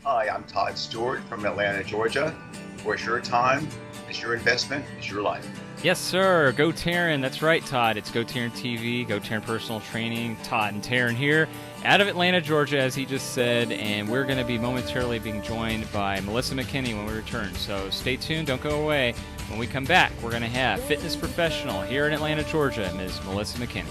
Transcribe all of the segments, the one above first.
Hi, I'm Todd Stewart from Atlanta, Georgia. Where's your time? It's your investment. It's your life. Yes, sir. GoTarryn. That's right, Todd. It's GoTarryn TV, GoTarryn Personal Training. Todd and Tarryn here out of Atlanta, Georgia, as he just said. And we're going to be momentarily being joined by Missy McKinney when we return. So stay tuned. Don't go away. When we come back, we're going to have fitness professional here in Atlanta, Georgia, Ms. Missy McKinney.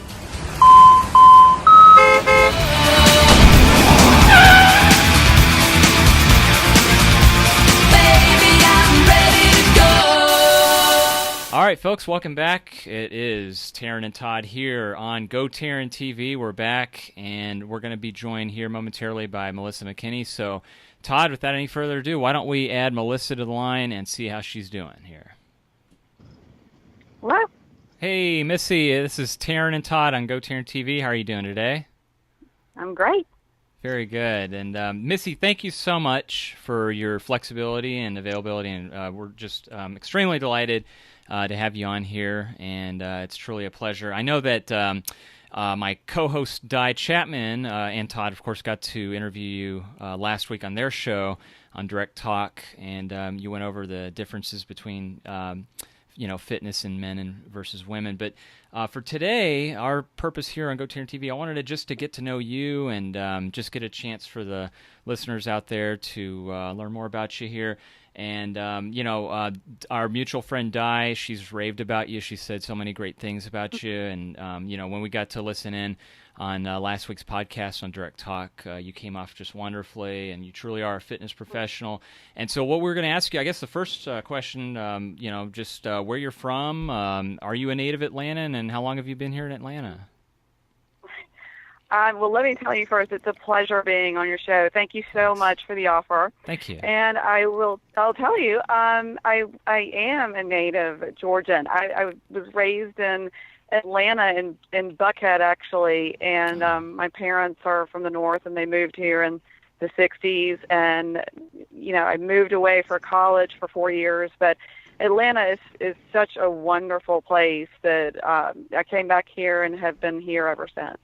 All right, folks, welcome back. It is Tarryn and Todd here on GoTarryn TV. We're back, and we're going to be joined here momentarily by Missy McKinney. So, Todd, without any further ado, why don't we add Melissa to the line and see how she's doing here? Hello. Hey, Missy, this is Tarryn and Todd on GoTarryn TV. How are you doing today? I'm great. Very good. And Missy, thank you so much for your flexibility and availability, and we're just extremely delighted to have you on here, and it's truly a pleasure. I know that my co-host Di Chapman and Todd, of course, got to interview you last week on their show on Direct Talk, and you went over the differences between fitness in men and versus women. But for today, our purpose here on GoTarryn TV, I wanted to get to know you and just get a chance for the listeners out there to learn more about you here. And, our mutual friend Di, she's raved about you. She said so many great things about you. And, when we got to listen in on last week's podcast on Direct Talk, you came off just wonderfully, and you truly are a fitness professional. And so what we're going to ask you, I guess the first question, just where you're from. Are you a native Atlantan, and how long have you been here in Atlanta? Well, let me tell you first, it's a pleasure being on your show. Thank you so much for the offer. Thank you. And I'll tell you, I am a native Georgian. I was raised in Atlanta, in Buckhead, actually, and my parents are from the north, and they moved here in the 60s. And, I moved away for college for 4 years, but Atlanta is such a wonderful place that I came back here and have been here ever since.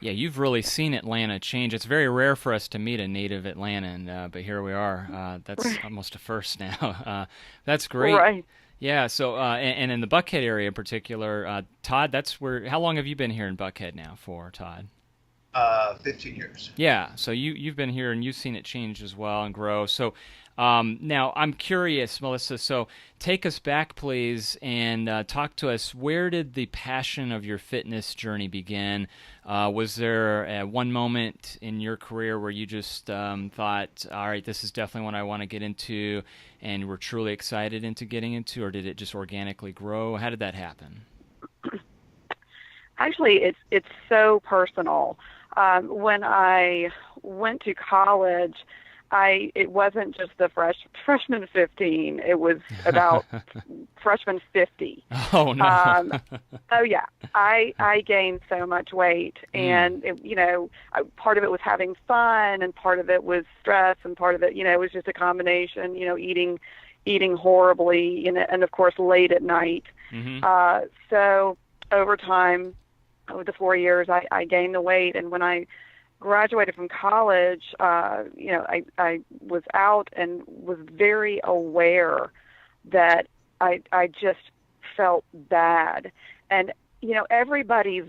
Yeah, you've really seen Atlanta change. It's very rare for us to meet a native Atlantan, but here we are. That's almost a first now. That's great. Right. Yeah, so, and in the Buckhead area in particular, Todd, that's where, how long have you been here in Buckhead now for, Todd? 15 years. Yeah, so you've been here and you've seen it change as well and grow. So now I'm curious, Melissa, so take us back, please, and talk to us. Where did the passion of your fitness journey begin? Was there one moment in your career where you just thought, all right, this is definitely what I want to get into, and were truly excited into getting into, or did it just organically grow? How did that happen? Actually, it's so personal. When I went to college, it wasn't just the freshman 15. It was about freshman 50. Oh no! Oh yeah, I gained so much weight, and part of it was having fun, and part of it was stress, and part of it, it was just a combination. Eating horribly, and of course late at night. Mm-hmm. So over time, over the 4 years, I gained the weight, and when I graduated from college, I was out and was very aware that I just felt bad. And, everybody's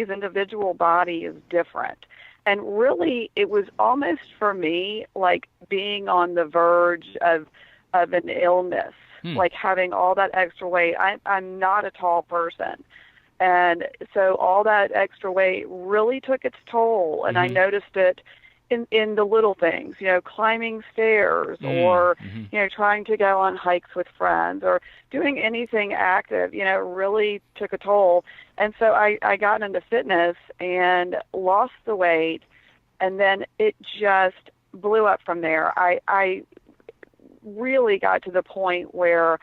individual body is different. And really, it was almost for me like being on the verge of an illness, like having all that extra weight. I'm not a tall person. And so all that extra weight really took its toll, and I noticed it in the little things, climbing stairs or, trying to go on hikes with friends or doing anything active, really took a toll. And so I got into fitness and lost the weight, and then it just blew up from there. I really got to the point where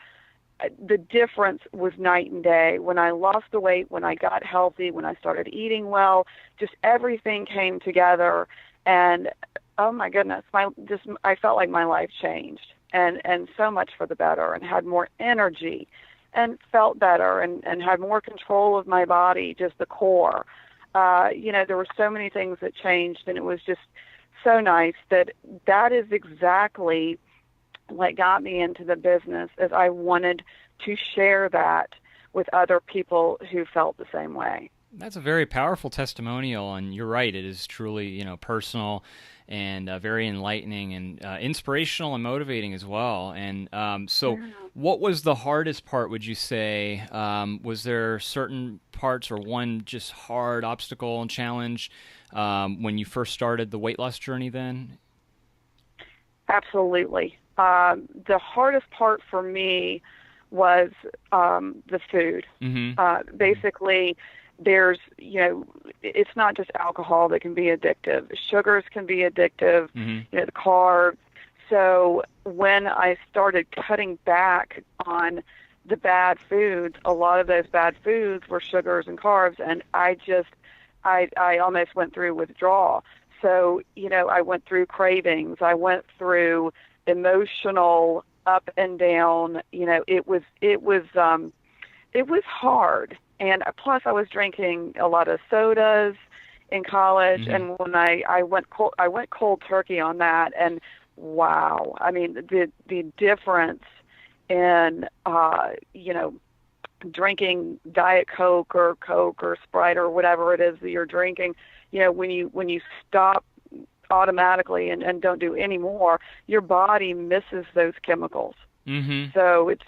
the difference was night and day. When I lost the weight, when I got healthy, when I started eating well, just everything came together. And oh my goodness, I felt like my life changed, and so much for the better, and had more energy, and felt better, and had more control of my body, just the core. There were so many things that changed, and it was just so nice that is exactly what got me into the business, is I wanted to share that with other people who felt the same way. That's a very powerful testimonial, and you're right. It is truly, personal and very enlightening and inspirational and motivating as well. And so what was the hardest part, would you say? Was there certain parts or one just hard obstacle and challenge when you first started the weight loss journey then? Absolutely. The hardest part for me was the food. Mm-hmm. Basically, there's, it's not just alcohol that can be addictive. Sugars can be addictive, mm-hmm. The carbs. So when I started cutting back on the bad foods, a lot of those bad foods were sugars and carbs, and I almost went through withdrawal. So, I went through cravings. I went through emotional up and down. It was hard. And plus, I was drinking a lot of sodas in college, mm-hmm. and when I went cold turkey on that, and wow, I mean the difference in drinking Diet Coke or Sprite or whatever it is that you're drinking, when you stop automatically and don't do any more, your body misses those chemicals. Mm-hmm. So it's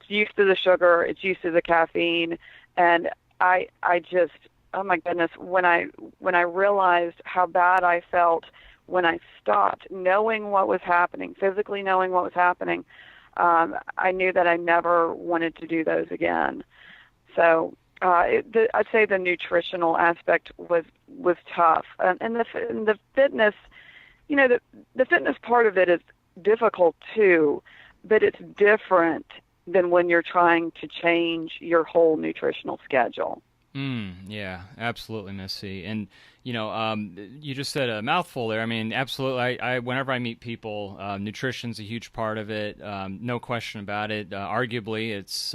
used to the sugar, it's used to the caffeine. And I just, oh my goodness, when I realized how bad I felt when I stopped, knowing what was happening, physically knowing what was happening, I knew that I never wanted to do those again. So I'd say the nutritional aspect was tough, and the fitness, the fitness part of it is difficult too, but it's different than when you're trying to change your whole nutritional schedule. Yeah, absolutely, Missy. And, you just said a mouthful there. I mean, absolutely. I whenever I meet people, nutrition's a huge part of it. No question about it. Arguably, it's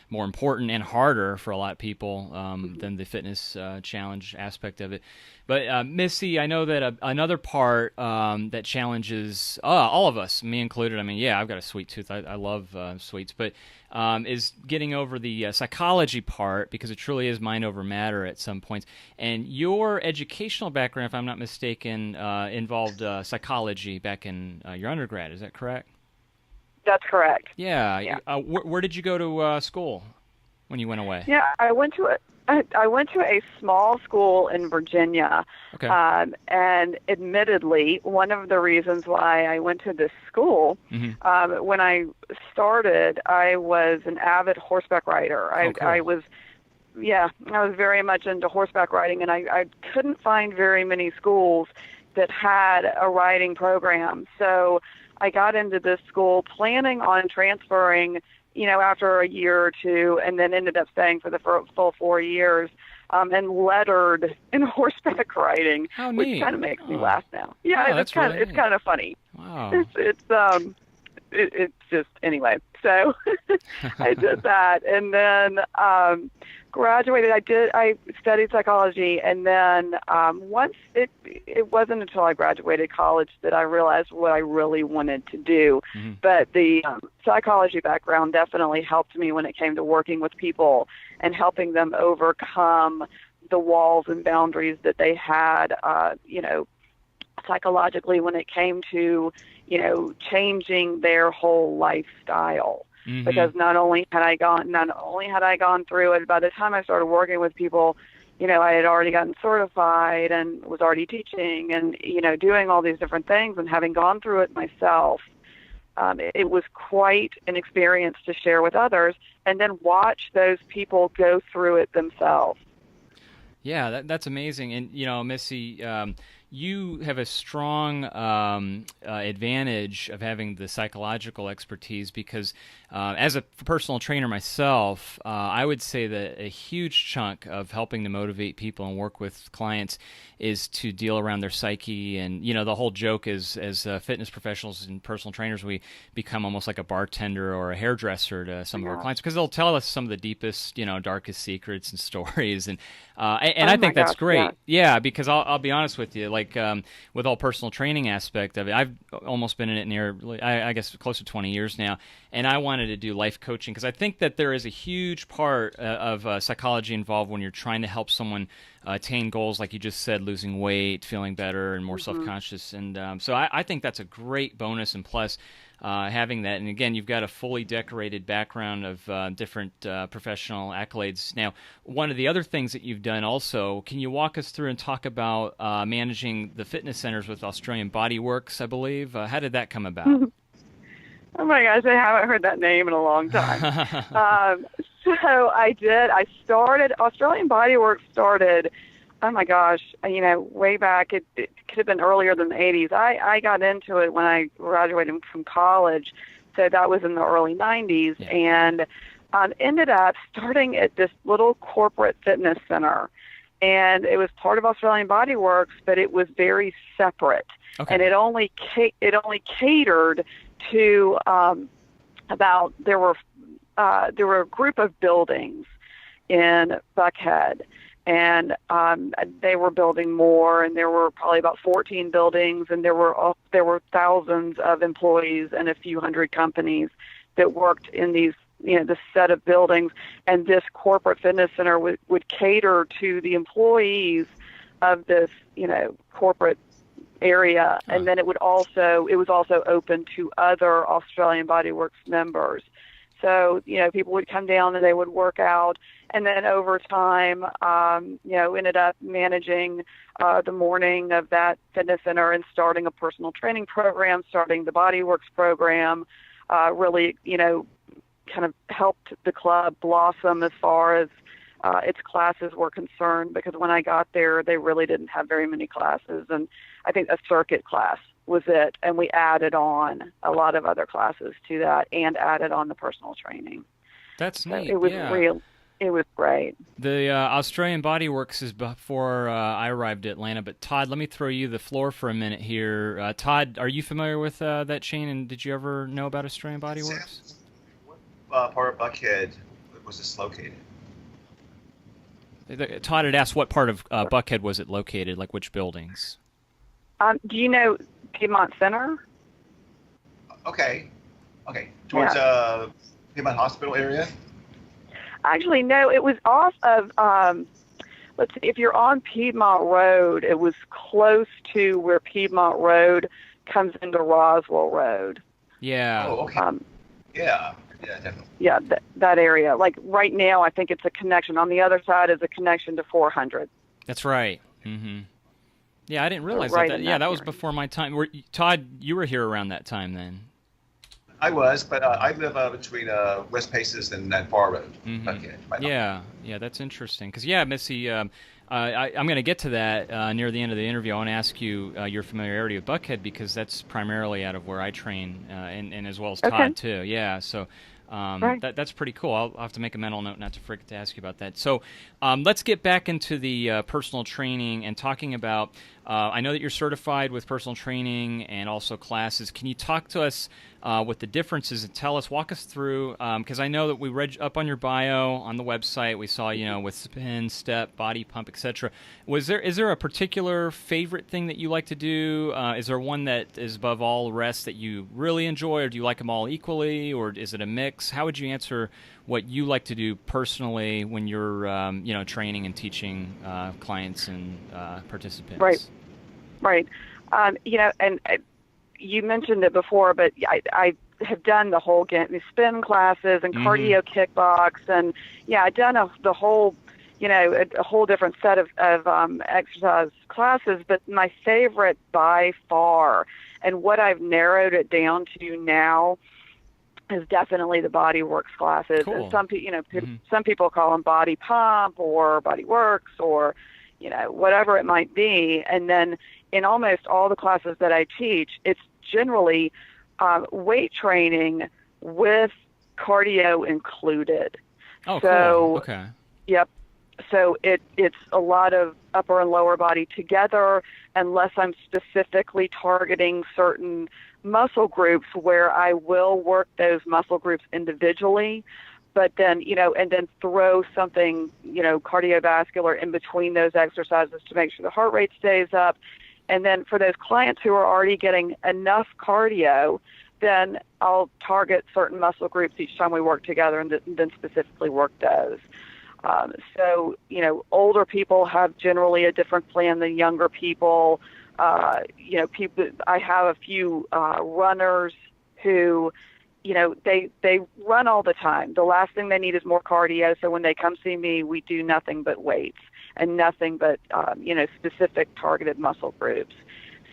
more important and harder for a lot of people than the fitness challenge aspect of it. But Missy, I know that another part that challenges all of us, me included. I mean, yeah, I've got a sweet tooth. I love sweets, but is getting over the psychology part, because it truly is mind over matter at some points. And your educational background, if I'm not mistaken, involved psychology back in your undergrad. Is that correct? That's correct. Yeah. Where did you go to school when you went away? Yeah, I went to a small school in Virginia. Okay. And admittedly, one of the reasons why I went to this school, mm-hmm. When I started, I was an avid horseback rider. Cool. I was very much into horseback riding, and I couldn't find very many schools that had a riding program. So I got into this school planning on transferring, after a year or two, and then ended up staying for the full 4 years, and lettered in horseback riding, which kind of makes me laugh now. Yeah, it's kind of funny. Wow. It's just, anyway. So I did that, and then graduated. I studied psychology, and then once it wasn't until I graduated college that I realized what I really wanted to do. Mm-hmm. But the psychology background definitely helped me when it came to working with people and helping them overcome the walls and boundaries that they had, psychologically, when it came to, changing their whole lifestyle. Mm-hmm. Because not only had I gone through it, by the time I started working with people, I had already gotten certified and was already teaching and, doing all these different things, and having gone through it myself, it was quite an experience to share with others, and then watch those people go through it themselves. Yeah, that's amazing. And, Missy, you have a strong advantage of having the psychological expertise, because as a personal trainer myself, I would say that a huge chunk of helping to motivate people and work with clients is to deal around their psyche. And, the whole joke is, as fitness professionals and personal trainers, we become almost like a bartender or a hairdresser to some of our clients, because they'll tell us some of the deepest, darkest secrets and stories. And I think that's great. Yeah, because I'll be honest with you, like, like with all personal training aspect of it, I've almost been in it nearly, I guess, close to 20 years now, and I wanted to do life coaching because I think that there is a huge part of psychology involved when you're trying to help someone attain goals, like you just said, losing weight, feeling better, and more self-conscious. And so I think that's a great bonus and plus. Having that, and again, you've got a fully decorated background of different professional accolades. Now, one of the other things that you've done also, can you walk us through and talk about managing the fitness centers with Australian Body Works, I believe? How did that come about? Oh my gosh, I haven't heard that name in a long time. So I did. Australian Body Works started, oh my gosh, way back. It could have been earlier than the 80s. I got into it when I graduated from college, so that was in the early 90s, and ended up starting at this little corporate fitness center. And it was part of Australian Body Works, but it was very separate. Okay. And it only catered to there were a group of buildings in Buckhead, and they were building more, and there were probably about 14 buildings, and there were thousands of employees and a few hundred companies that worked in these, this set of buildings, and this corporate fitness center would cater to the employees of this, corporate area, and then it was also open to other Australian Body Works members. So, people would come down and they would work out, and then over time, ended up managing the morning of that fitness center and starting a personal training program, starting the Body Works program, really, kind of helped the club blossom as far as its classes were concerned, because when I got there, they really didn't have very many classes, and I think a circuit class was it, and we added on a lot of other classes to that and added on the personal training. That's neat. So it was real. It was great. The Australian Body Works is before I arrived at Atlanta, but Todd, let me throw you the floor for a minute here. Todd, are you familiar with that chain, and did you ever know about Australian Body Works? What part of Buckhead was this located? Todd had asked what part of Buckhead was it located, like which buildings? Do you know Piedmont Center? Okay. Towards Piedmont Hospital area? Actually, no. It was off of, let's see, if you're on Piedmont Road, it was close to where Piedmont Road comes into Roswell Road. Yeah. Oh, okay. Yeah, definitely. Yeah, that area. Like right now, I think it's a connection. On the other side is a connection to 400. That's right. Mm-hmm. Yeah, I didn't realize right that. Yeah, that was before my time. Todd, you were here around that time then. I was, but I live between West Paces and that Bar Road. Mm-hmm. Yeah, that's interesting. Because, Missy, I'm going to get to that near the end of the interview. I want to ask you your familiarity with Buckhead, because that's primarily out of where I train, and as well as Todd, too. Yeah, so that's pretty cool. I'll have to make a mental note not to forget to ask you about that. So let's get back into the personal training and talking about, I know that you're certified with personal training and also classes. Can you talk to us what the differences and walk us through, because I know that we read up on your bio on the website. We saw, with spin, step, body pump, etc. Is there a particular favorite thing that you like to do? Is there one that is above all the rest that you really enjoy, or do you like them all equally, or is it a mix? How would you answer what you like to do personally when you're, training and teaching clients and participants? Right. And you mentioned it before, but I have done the whole spin classes and cardio kickbox, and I've done the whole, a whole different set of exercise classes. But my favorite by far, and what I've narrowed it down to now, is definitely the Body Works classes. Cool. And some people call them Body Pump or Body Works or whatever it might be. And then in almost all the classes that I teach, it's generally weight training with cardio included. Oh, so, cool. Okay. Yep. So it's a lot of upper and lower body together, unless I'm specifically targeting certain muscle groups where I will work those muscle groups individually, but then, and then throw something, cardiovascular in between those exercises to make sure the heart rate stays up. And then for those clients who are already getting enough cardio, then I'll target certain muscle groups each time we work together and then specifically work those. So, older people have generally a different plan than younger people. People. I have a few runners who, they run all the time. The last thing they need is more cardio. So when they come see me, we do nothing but weights and nothing but, specific targeted muscle groups.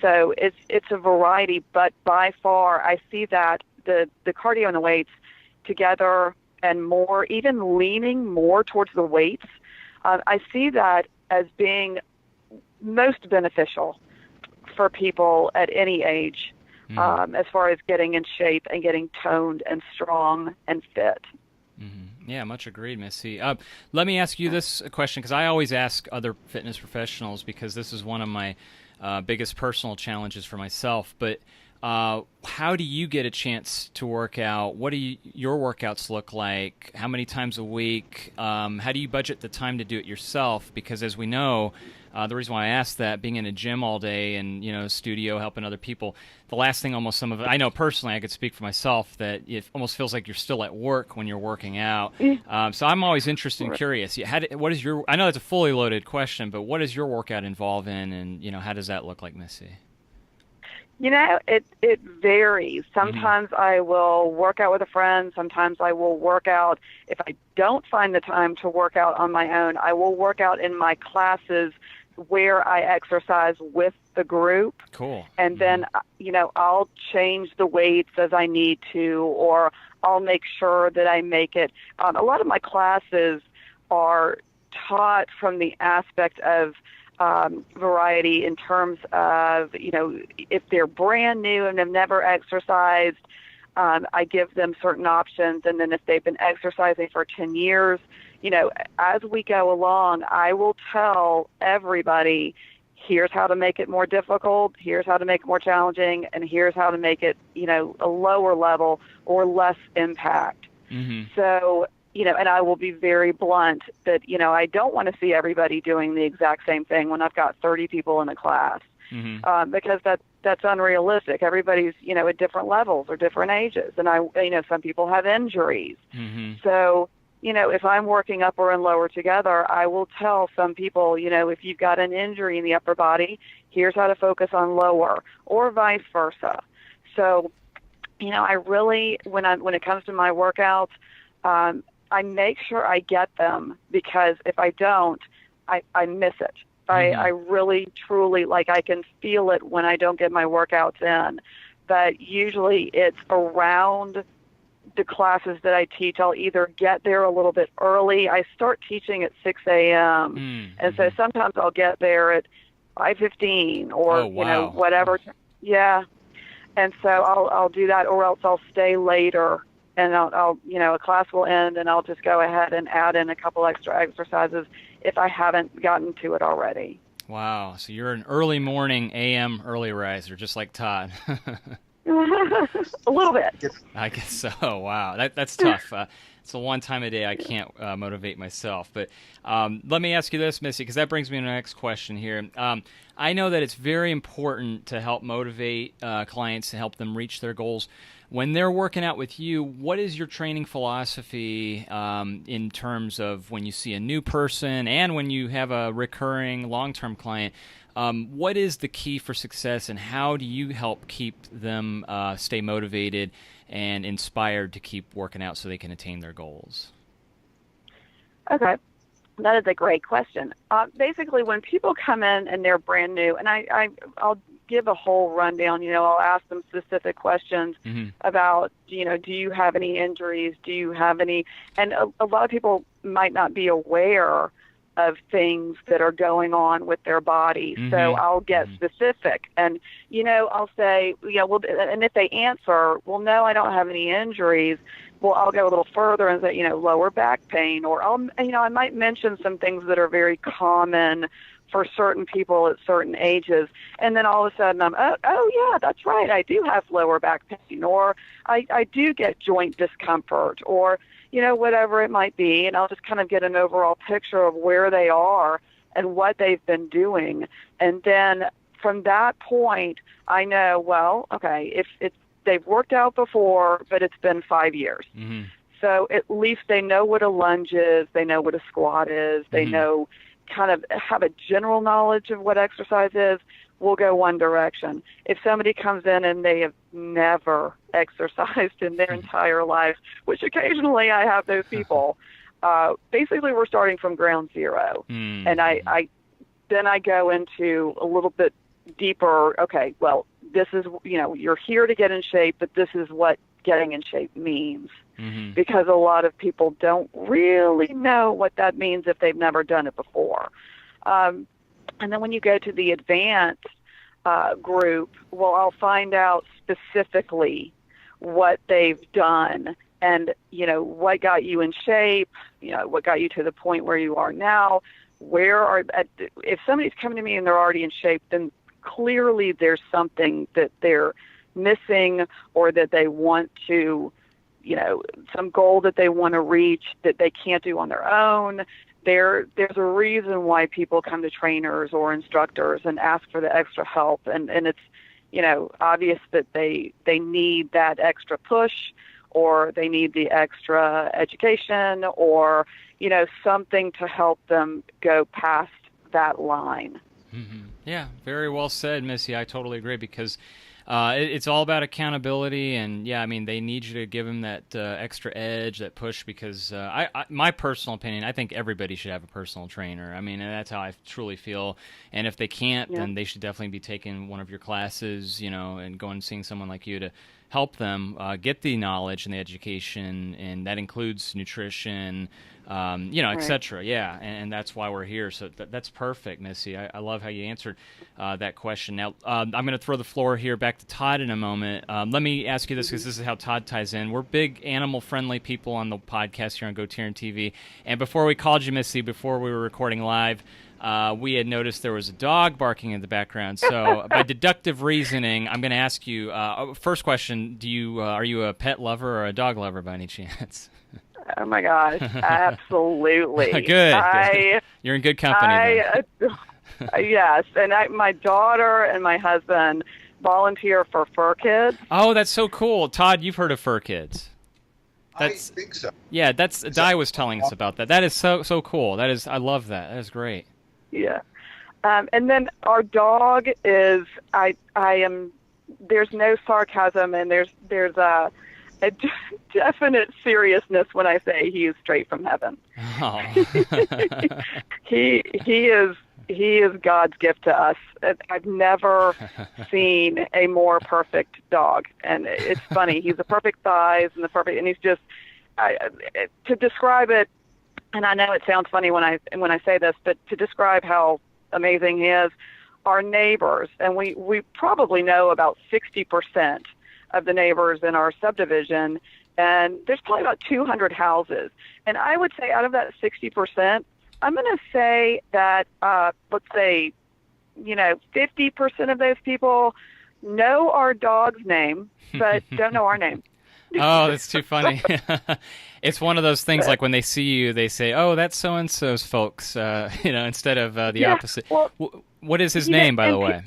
So it's a variety, but by far I see that the cardio and the weights together and more, even leaning more towards the weights, I see that as being most beneficial for people at any age, as far as getting in shape and getting toned and strong and fit. Mm-hmm. Yeah, much agreed, Missy. Let me ask you this question, because I always ask other fitness professionals, because this is one of my biggest personal challenges for myself. But how do you get a chance to work out? What do your workouts look like? How many times a week? How do you budget the time to do it yourself? Because as we know, the reason why I asked that, being in a gym all day and, studio, helping other people, the last thing almost some of it, I know personally, I could speak for myself, that it almost feels like you're still at work when you're working out. So I'm always interested and curious. What is I know it's a fully loaded question, but what does your workout involve in, and, how does that look like, Missy? It varies. Sometimes I will work out with a friend. Sometimes I will work out. If I don't find the time to work out on my own, I will work out in my classes where I exercise with the group. Cool. And then, I'll change the weights as I need to, or I'll make sure that I make it. A lot of my classes are taught from the aspect of variety in terms of, if they're brand new and have never exercised, I give them certain options. And then if they've been exercising for 10 years, as we go along, I will tell everybody, here's how to make it more difficult, here's how to make it more challenging, and here's how to make it, a lower level or less impact. Mm-hmm. So, and I will be very blunt that, I don't want to see everybody doing the exact same thing when I've got 30 people in a class, because that's unrealistic. Everybody's, at different levels or different ages. And some people have injuries. Mm-hmm. So, if I'm working upper and lower together, I will tell some people, if you've got an injury in the upper body, here's how to focus on lower, or vice versa. So, I really, when it comes to my workouts, I make sure I get them, because if I don't, I miss it. I really, truly, I can feel it when I don't get my workouts in. But usually it's around the classes that I teach. I'll either get there a little bit early. I start teaching at 6 a.m. And so sometimes I'll get there at 5:15 or, whatever. Yeah. And so I'll do that, or else I'll stay later. And I'll a class will end, and I'll just go ahead and add in a couple extra exercises if I haven't gotten to it already. Wow. So you're an early morning AM early riser, just like Todd. A little bit. I guess so. Wow. That's tough. It's the one time a day I can't motivate myself. But let me ask you this, Missy, because that brings me to the next question here. I know that it's very important to help motivate clients, to help them reach their goals. When they're working out with you, what is your training philosophy in terms of when you see a new person and when you have a recurring long-term client? What is the key for success, and how do you help keep them stay motivated and inspired to keep working out so they can attain their goals? Okay. That is a great question. Basically, when people come in and they're brand new, and I'll give a whole rundown, I'll ask them specific questions about, do you have any injuries? Do you have any? And a lot of people might not be aware of things that are going on with their body. So I'll get specific, and, I'll say, well, and if they answer, well, no, I don't have any injuries, well, I'll go a little further and say, lower back pain, or I might mention some things that are very common for certain people at certain ages. And then all of a sudden I'm, oh yeah, that's right, I do have lower back pain, or I do get joint discomfort, or, whatever it might be. And I'll just kind of get an overall picture of where they are and what they've been doing. And then from that point, I know, well, okay, if they've worked out before, but it's been 5 years. Mm-hmm. So at least they know what a lunge is, they know what a squat is, they know, kind of have a general knowledge of what exercise is. We'll go one direction. If somebody comes in and they have never exercised in their entire life, which occasionally I have those people, basically we're starting from ground zero. And then I go into a little bit deeper, okay, well, this is, you're here to get in shape, but this is what getting in shape means. Because a lot of people don't really know what that means if they've never done it before. And then when you go to the advanced group, well, I'll find out specifically what they've done and, what got you in shape, what got you to the point where you are now. If somebody's coming to me and they're already in shape, then clearly there's something that they're missing or that they want to, some goal that they want to reach that they can't do on their own. There's a reason why people come to trainers or instructors and ask for the extra help. And it's, obvious that they need that extra push, or they need the extra education, or, something to help them go past that line. Yeah, very well said, Missy. I totally agree, because it's all about accountability, and yeah, I mean, they need you to give them that extra edge, that push, because my personal opinion, I think everybody should have a personal trainer. I mean, and that's how I truly feel. And if they can't, then they should definitely be taking one of your classes, and going and seeing someone like you to help them get the knowledge and the education, and that includes nutrition, et cetera. Yeah, and that's why we're here. So that's perfect, Missy. I love how you answered that question. Now, I'm going to throw the floor here back to Todd in a moment. Let me ask you this, because this is how Todd ties in. We're big animal-friendly people on the podcast here on GoTarryn TV. And before we called you, Missy, before we were recording live, we had noticed there was a dog barking in the background. So by deductive reasoning, I'm going to ask you, first question, are you a pet lover or a dog lover by any chance? Oh my gosh, absolutely. Good. You're in good company. Yes, and my daughter and my husband volunteer for Fur Kids. Oh, that's so cool. Todd, you've heard of Fur Kids. I think so. Yeah, Di was telling us about that. That is so cool. I love that. That is great. Yeah. And then our dog is, there's no sarcasm, and there's a definite seriousness when I say he is straight from heaven. Oh. He is God's gift to us. I've never seen a more perfect dog, and it's funny. He's the perfect size and he's just to describe it. And I know it sounds funny when I say this, but to describe how amazing he is, our neighbors, and we probably know about 60% of the neighbors in our subdivision, and there's probably about 200 houses. And I would say out of that 60%, I'm going to say that, let's say, 50% of those people know our dog's name, but don't know our name. Oh, that's too funny. It's one of those things like when they see you, they say, "Oh, that's so-and-so's folks," instead of the opposite. Well, what is his name, by the way?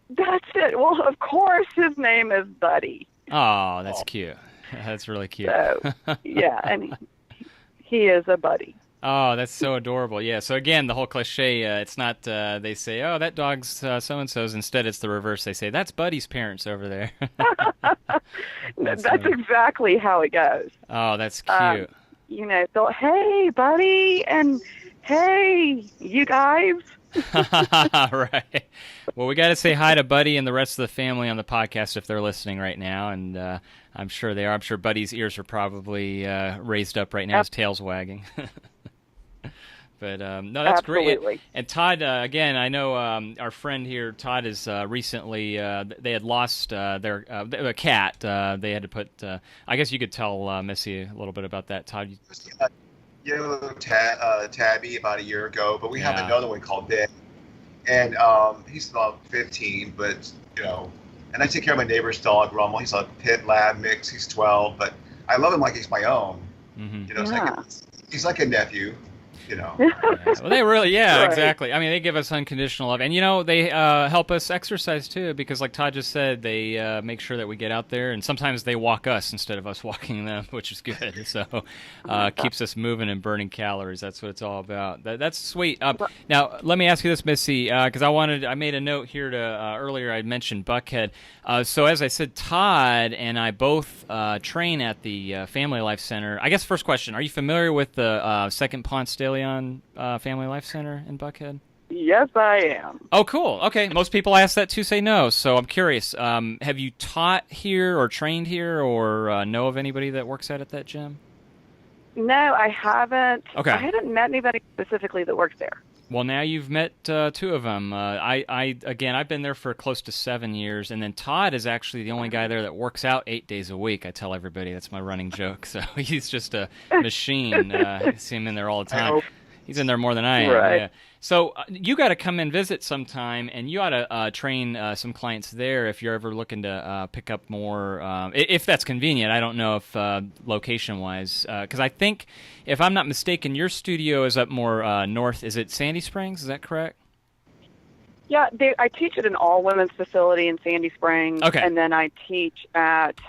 That's it. Well, of course, his name is Buddy. Oh, that's cute. That's really cute. So, yeah, and he is a buddy. Oh, that's so adorable. Yeah. So again, the whole cliche, it's not they say, "Oh, that dog's so-and-so's." Instead, it's the reverse. They say, "That's Buddy's parents over there." That's exactly how it goes. Oh, that's cute. So, hey, Buddy, and hey, you guys. Right. Well, we got to say hi to Buddy and the rest of the family on the podcast if they're listening right now, and I'm sure they are. I'm sure Buddy's ears are probably raised up right now, his tail's wagging. But no, that's Absolutely. Great. And Todd, again, I know our friend here, Todd, is recently they had lost their a cat. They had to put. I guess you could tell Missy a little bit about that, Todd. Yellow tabby about a year ago, but we have another one called Ben, and he's about 15, but and I take care of my neighbor's dog Rummel. He's a pit lab mix. He's 12, but I love him like he's my own. Mm-hmm. He's like a nephew. you know. Yeah. Well, they really, Right. exactly. I mean, they give us unconditional love, and they help us exercise too, because like Todd just said, they make sure that we get out there, and sometimes they walk us instead of us walking them, which is good. So keeps us moving and burning calories. That's what it's all about. That's sweet. Now, let me ask you this, Missy, because I made a note here to earlier. I mentioned Buckhead. So as I said, Todd and I both train at the Family Life Center. I guess first question: are you familiar with the Second Ponce de Leon Family Life Center in Buckhead? Yes, I am. Oh, cool. Okay, most people ask that too, say no. So I'm curious. Have you taught here or trained here, or know of anybody that works at that gym? No, I haven't. Okay. I haven't met anybody specifically that works there. Well, now you've met two of them. I've been there for close to 7 years, and then Todd is actually the only guy there that works out 8 days a week. I tell everybody that's my running joke. So he's just a machine. I see him in there all the time. He's in there more than I am. Right. Yeah. So you got to come and visit sometime, and you ought to train some clients there if you're ever looking to pick up more, if that's convenient. I don't know if location-wise, because I think, if I'm not mistaken, your studio is up more north. Is it Sandy Springs? Is that correct? Yeah, I teach at an all-women's facility in Sandy Springs, Okay. And then I teach at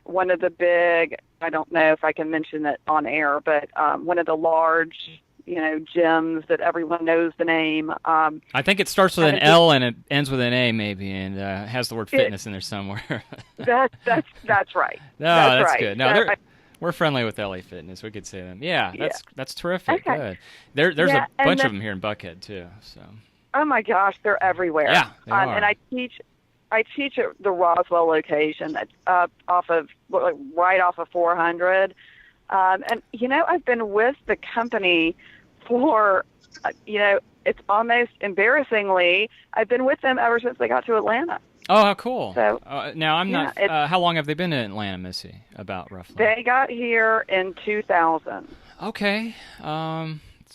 one of the big, I don't know if I can mention it on air, but one of the large, gyms that everyone knows the name. I think it starts with an L and it ends with an A, maybe, and has the word fitness in there somewhere. That's right. No, that's right. good. No, we're friendly with LA Fitness. We could say them. Yeah, that's terrific. Okay. Good. There's a bunch of them here in Buckhead too. So. Oh my gosh, they're everywhere. Yeah, they are. And I teach at the Roswell location. That's up right off of 400. And I've been with the company for, it's almost embarrassingly, I've been with them ever since they got to Atlanta. Oh, how cool. So, now, I'm not, how long have they been in Atlanta, Missy, about roughly? They got here in 2000. Okay.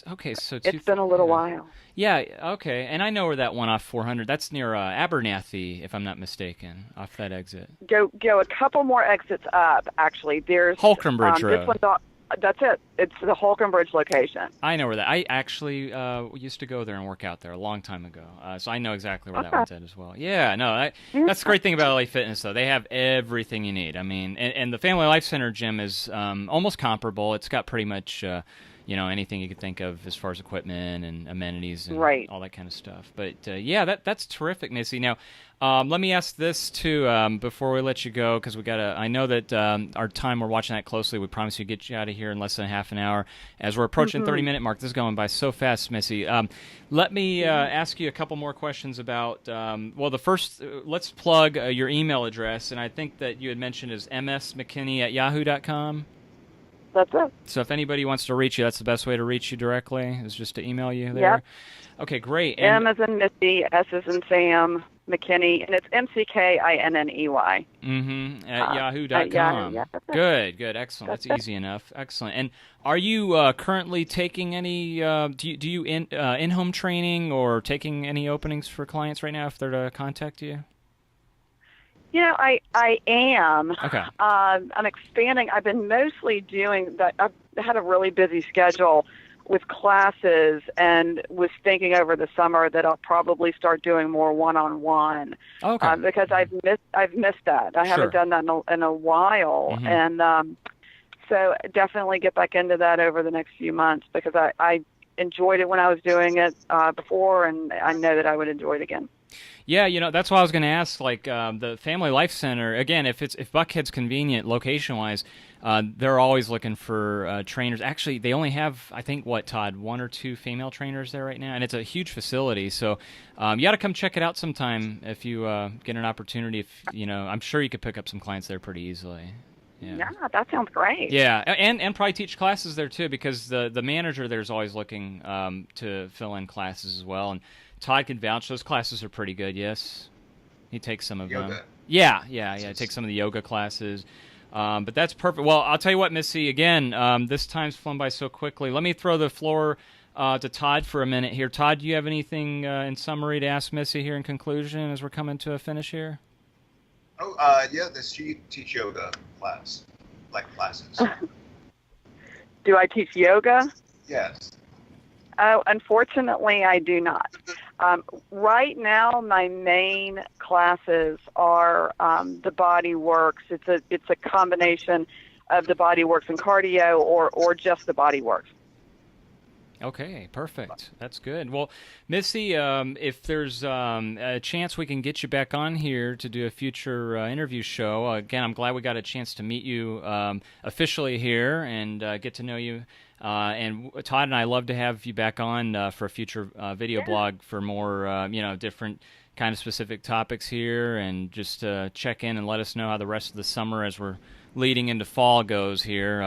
Okay, so it's been a little while. Yeah, okay. And I know where that one off 400, that's near Abernathy, if I'm not mistaken, off that exit. Go a couple more exits up, actually. There's Holcomb Bridge Road. This one's that's it. It's the Holcomb Bridge location. I know where that. I actually used to go there and work out there a long time ago, so I know exactly where that one's at as well. Yeah, no, that's the great thing about LA Fitness, though. They have everything you need. I mean, and the Family Life Center gym is almost comparable. It's got pretty much anything you could think of as far as equipment and amenities and all that kind of stuff. But that's terrific, Missy. Now, let me ask this too before we let you go, because I know that our time, we're watching that closely. We promise you get you out of here in less than half an hour. As we're approaching the 30-minute mark, this is going by so fast, Missy. Let me ask you a couple more questions about. The first, let's plug your email address, and I think that you had mentioned is msmckinney@yahoo.com. That's it. So if anybody wants to reach you, that's the best way to reach you directly, is just to email you there? Yep. Okay, great. M as in Missy, S as in Sam, McKinney, and it's McKinney. At yahoo.com. Good, excellent. That's easy enough. Excellent. And are you currently taking any, do you in-home training or taking any openings for clients right now if they're to contact you? I am. Okay. I'm expanding. I've been mostly doing that. I've had a really busy schedule with classes, and was thinking over the summer that I'll probably start doing more one-on-one. Okay. Because I've missed that. I haven't done that in a while, and so definitely get back into that over the next few months, because I enjoyed it when I was doing it before, and I know that I would enjoy it again. Yeah, that's what I was going to ask. Like the Family Life Center, again, if Buckhead's convenient location-wise, they're always looking for trainers. Actually, they only have, I think, Todd, 1 or 2 female trainers there right now, and it's a huge facility. So you got to come check it out sometime if you get an opportunity. I'm sure you could pick up some clients there pretty easily. Yeah, that sounds great. Yeah, and probably teach classes there too, because the manager there is always looking to fill in classes as well. And Todd can vouch; those classes are pretty good. Yes, he takes some of them. Yeah. He takes some of the yoga classes. But that's perfect. Well, I'll tell you what, Missy. Again, this time's flown by so quickly. Let me throw the floor to Todd for a minute here. Todd, do you have anything in summary to ask Missy here in conclusion as we're coming to a finish here? Oh, does she teach yoga classes? Do I teach yoga? Yes. Oh, unfortunately, I do not. Right now, my main classes are the Body Works. It's a combination of the Body Works and cardio, or just the Body Works. Okay, perfect. That's good. Well, Missy, if there's a chance we can get you back on here to do a future interview show, again, I'm glad we got a chance to meet you officially here and get to know you. And Todd and I love to have you back on for a future video blog for more, different kind of specific topics here, and just check in and let us know how the rest of the summer as we're leading into fall goes here.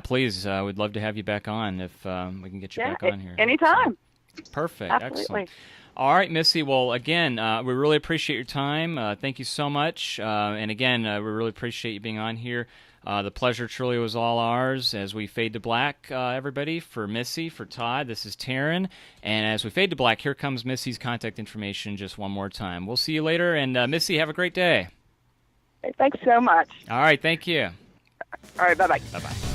Please, we'd love to have you back on if we can get you back on here. Anytime. So, perfect. Absolutely. Excellent. All right, Missy. Well, again, we really appreciate your time. Thank you so much. And again, we really appreciate you being on here. The pleasure truly was all ours. As we fade to black, everybody, for Missy, for Todd, this is Tarryn. And as we fade to black, here comes Missy's contact information just one more time. We'll see you later. And Missy, have a great day. Thanks so much. All right, thank you. All right, bye-bye. Bye-bye.